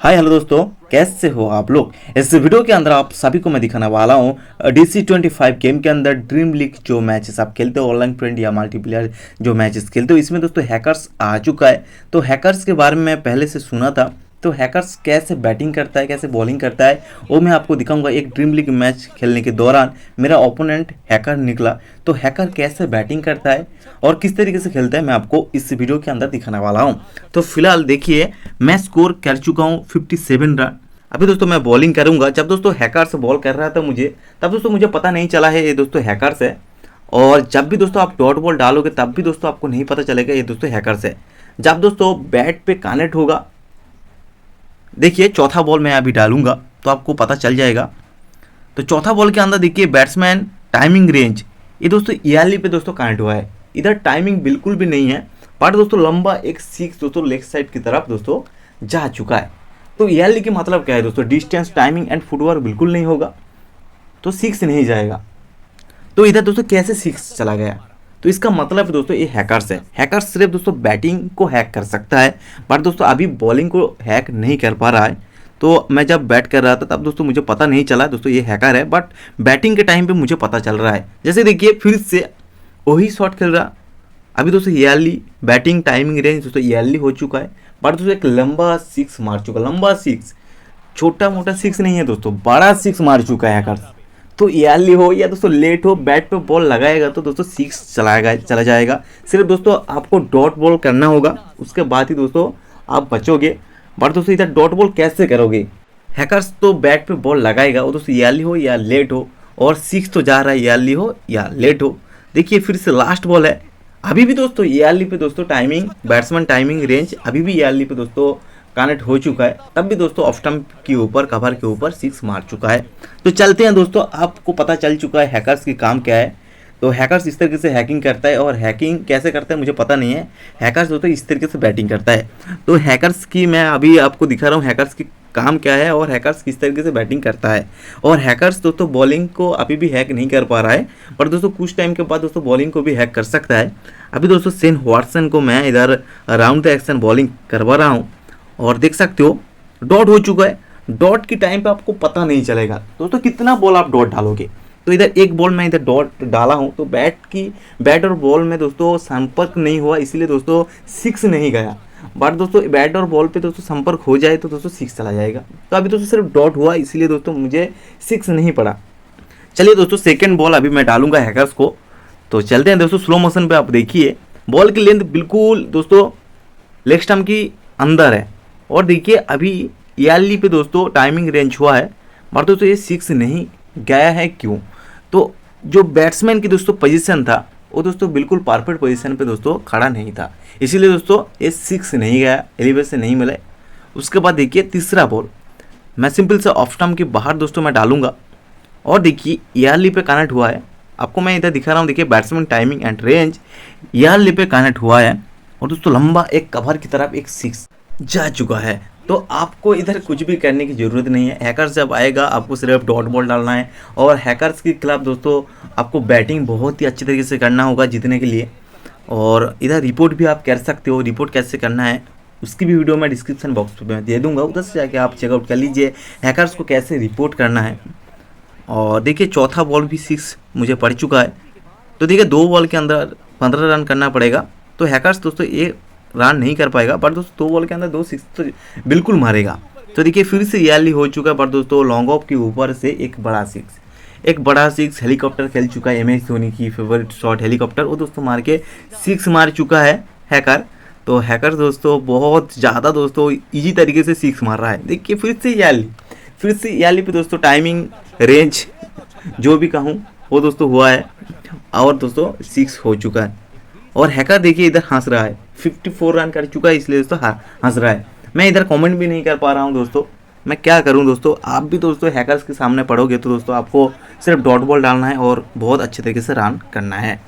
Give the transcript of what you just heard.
Hi hello दोस्तों, कैसे हो आप लोग। इस वीडियो के अंदर आप सभी को मैं दिखाने वाला हूँ DC25 गेम के अंदर ड्रीम लीग जो मैचेस आप खेलते हो, ऑनलाइन फ्रेंड या मल्टीप्लेयर जो मैचेस खेलते हो, इसमें दोस्तों हैकर्स आ चुका है। तो हैकर्स के बारे में मैं पहले से सुना था, तो हैकर्स कैसे बैटिंग करता है, कैसे बॉलिंग करता है, वो मैं आपको दिखाऊंगा। एक ड्रीम लीग मैच खेलने के दौरान मेरा ओपोनेंट हैकर निकला, तो हैकर कैसे बैटिंग करता है और किस तरीके से खेलता है मैं आपको इस वीडियो के अंदर दिखाने वाला हूँ। तो फिलहाल देखिए, मैं स्कोर कर चुका हूँ 57 रन। अभी दोस्तों मैं बॉलिंग करूंगा। जब दोस्तों हैकर्स बॉल कर रहा था मुझे, तब दोस्तों मुझे पता नहीं चला है ये दोस्तों हैकर्स है। और जब भी दोस्तों आप डॉट बॉल डालोगे तब भी दोस्तों आपको नहीं पता चलेगा ये दोस्तों हैकर्स है। जब दोस्तों बैट पे कनेक्ट होगा, देखिए चौथा बॉल मैं अभी डालूंगा तो आपको पता चल जाएगा। तो चौथा बॉल के अंदर देखिए बैट्समैन टाइमिंग रेंज, ये दोस्तों ईयरली पे दोस्तों कनेक्ट हुआ है। इधर टाइमिंग बिल्कुल भी नहीं है, बट दोस्तों लंबा एक सिक्स दोस्तों लेग साइड की तरफ दोस्तों जा चुका है। तो ईयरली की मतलब क्या है दोस्तों, डिस्टेंस टाइमिंग एंड फुटवर्क बिल्कुल नहीं होगा तो सिक्स नहीं जाएगा। तो इधर दोस्तों कैसे सिक्स चला गया, तो इसका मतलब है दोस्तों ये हैकर्स है। हैकर्स सिर्फ दोस्तों बैटिंग को हैक कर सकता है, बट दोस्तों अभी बॉलिंग को हैक नहीं कर पा रहा है। तो मैं जब बैट कर रहा था तब दोस्तों मुझे पता नहीं चला दोस्तों ये हैकर है, बट बैटिंग के टाइम पे मुझे पता चल रहा है। जैसे देखिए फिर से वही शॉट खेल रहा। अभी दोस्तों ईयरली बैटिंग टाइमिंग रेंज दोस्तों ईयरली हो चुका है, बट दोस्तों एक लंबा सिक्स मार चुका। लंबा सिक्स, छोटा मोटा सिक्स नहीं है दोस्तों, बड़ा सिक्स मार चुका है हैकर। तो ईयरली हो या दोस्तों लेट हो, बैट पे बॉल लगाएगा तो दोस्तों सिक्स चला जाएगा। सिर्फ दोस्तों आपको डॉट बॉल करना होगा, उसके बाद ही दोस्तों आप बचोगे। बट दोस्तों इधर डॉट बॉल कैसे करोगे, हैकर्स तो बैट पे बॉल लगाएगा, वो दोस्तों ईयरली हो या लेट हो, और सिक्स तो जा रहा है ईयरली हो या लेट हो। देखिए फिर से लास्ट बॉल है। अभी भी दोस्तों ईयरली पे दोस्तों टाइमिंग, बैट्समैन टाइमिंग रेंज अभी भी ईयरली पे दोस्तों कनेक्ट हो चुका है। तब भी दोस्तों ऑफ स्टंप के ऊपर, कवर के ऊपर सिक्स मार चुका है। तो चलते हैं दोस्तों, आपको पता चल चुका है हैकर्स की काम क्या है। तो हैकर्स इस तरीके से हैकिंग करता है, और हैकिंग कैसे करता है मुझे पता नहीं है। हैकर्स दोस्तों इस तरीके से बैटिंग करता है। तो हैकर्स की मैं अभी आपको दिखा रहा हूँ हैकर्स की काम क्या है और हैकर्स किस तरीके से बैटिंग करता है। और हैकर्स दोस्तों बॉलिंग को अभी भी हैक नहीं कर पा रहा है, पर दोस्तों कुछ टाइम के बाद दोस्तों बॉलिंग को भी हैक कर सकता है। अभी दोस्तों शेन वॉटसन को मैं इधर राउंड द एक्शन बॉलिंग करवा रहा हूँ, और देख सकते हो डॉट हो चुका है। डॉट की टाइम पे आपको पता नहीं चलेगा दोस्तों कितना बॉल आप डॉट डालोगे। तो इधर एक बॉल मैं इधर डॉट डाला हूँ, तो बैट और बॉल में दोस्तों संपर्क नहीं हुआ, इसलिए दोस्तों सिक्स नहीं गया। बट दोस्तों बैट और बॉल पे दोस्तों संपर्क हो जाए तो दोस्तों सिक्स चला जाएगा। तो अभी दोस्तों सिर्फ डॉट हुआ, इसलिए दोस्तों मुझे सिक्स नहीं पड़ा। चलिए दोस्तों सेकेंड बॉल अभी मैं डालूंगा हैकर्स को। तो चलते हैं दोस्तों स्लो मोशन पे। आप देखिए बॉल की लेंथ बिल्कुल दोस्तों लेग स्टंप की अंदर है, और देखिए अभी ईयरली पे दोस्तों टाइमिंग रेंज हुआ है, बट दोस्तों ये सिक्स नहीं गया है। क्यों? तो जो बैट्समैन की दोस्तों पोजीशन था वो दोस्तों बिल्कुल परफेक्ट पोजीशन पे दोस्तों खड़ा नहीं था, इसीलिए दोस्तों ये सिक्स नहीं गया, एलिवेशन नहीं मिला। उसके बाद देखिए तीसरा बॉल मैं सिंपल से ऑफ स्टंप के बाहर दोस्तों मैं डालूंगा, और देखिए ईयरली पे कनेक्ट हुआ है। आपको मैं इधर दिखा रहा हूँ, देखिए batsman timing and range yearly पे कनेक्ट हुआ है, और दोस्तों लंबा एक कवर की तरफ एक सिक्स जा चुका है। तो आपको इधर कुछ भी करने की ज़रूरत नहीं है। हैकर्स जब आएगा आपको सिर्फ डॉट बॉल डालना है, और हैकर्स के खिलाफ दोस्तों आपको बैटिंग बहुत ही अच्छी तरीके से करना होगा जीतने के लिए। और इधर रिपोर्ट भी आप कर सकते हो। रिपोर्ट कैसे करना है उसकी भी वीडियो मैं डिस्क्रिप्शन बॉक्स में दे दूंगा, उधर से जाके आप चेकआउट कर लीजिए हैकर्स को कैसे रिपोर्ट करना है। और देखिए चौथा बॉल भी सिक्स मुझे पड़ चुका है। तो देखिए 2 बॉल के अंदर 15 रन करना पड़ेगा। तो हैकर्स दोस्तों ये रन नहीं कर पाएगा, बट दोस्तों 2 बॉल के अंदर 2 सिक्स तो बिल्कुल मारेगा। तो देखिए फिर से ईयरली हो चुका है, पर दोस्तों लॉन्ग ऑफ के ऊपर से एक बड़ा सिक्स हेलीकॉप्टर खेल चुका है। MS धोनी की फेवरेट शॉट हेलीकॉप्टर, वो दोस्तों मार के सिक्स मार चुका है हैकर। तो हैकर दोस्तों बहुत ज़्यादा दोस्तों ईजी तरीके से सिक्स मार रहा है। देखिए फिर से ईयरली पे दोस्तों टाइमिंग रेंज जो भी कहूँ वो दोस्तों हुआ है, और दोस्तों सिक्स हो चुका है। और हैकर देखिए इधर हंस रहा है, 54 रन कर चुका है, इसलिए दोस्तों हंस रहा है। मैं इधर कमेंट भी नहीं कर पा रहा हूँ दोस्तों, मैं क्या करूँ दोस्तों। आप भी दोस्तों हैकर्स के सामने पड़ोगे तो दोस्तों आपको सिर्फ डॉट बॉल डालना है और बहुत अच्छे तरीके से रन करना है।